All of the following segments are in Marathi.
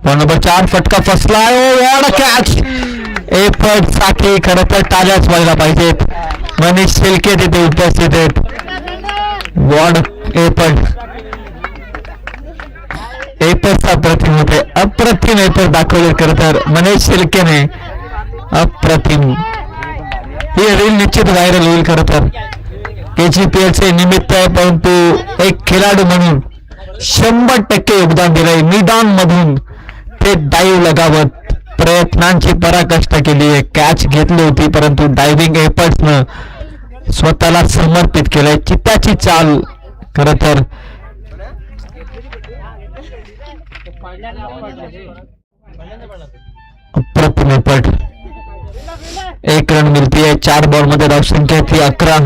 बॉल नंबर 4 फटका फसलाय. कॅच एफर्ट साठी खरं तर टाळ्याच व्हायला पाहिजेत. मनीष शिल्के तिथे उपस्थित आहेत. वॉर्ड एफर्टचा प्रतिम होते. अप्रतिम एफर्ट दाखवले खरं तर मनीष शिल्केने. अप्रतिम. ही रील निश्चित व्हायरल होईल खरं तर. KGPL चे निमित्त आहे, परंतु एक खेळाडू म्हणून 100% योगदान दिलंय. मिडॉन मधून ते डाईव्ह लगावत प्रयत्नांची पराकाष्ठ केली आहे. कॅच घेतली होती, परंतु डायव्हिंग एफर्ट्सनं स्वतःला समर्पित केलंय. चित्ताची चाल खरं तर. अप्रतिम एफर्ट. 1 रन मिळतीये. 4 बॉल मध्ये धावसंख्या ती 11.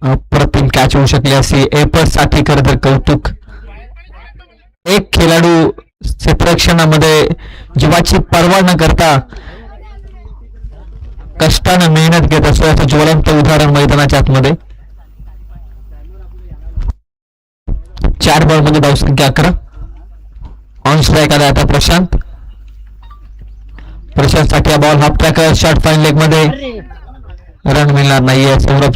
अप्रतिम कॅच होऊ शकली असती. एफर्ट साठी खरं तर कौतुक. एक खेळाडू क्षेत्ररक्षणामध्ये जीवाची पर्वा न करता कष्टानं मेहनत घेत असतो याचं ज्वलंत उदाहरण मैदानाच्या आतमध्ये. 4 बॉल मध्ये धावसंख्या 11. ऑन स्ट्राईक आला आता प्रशांत साठी ball half tracker short fine leg मध्ये. रन मिळणार नाहीये. सौरभ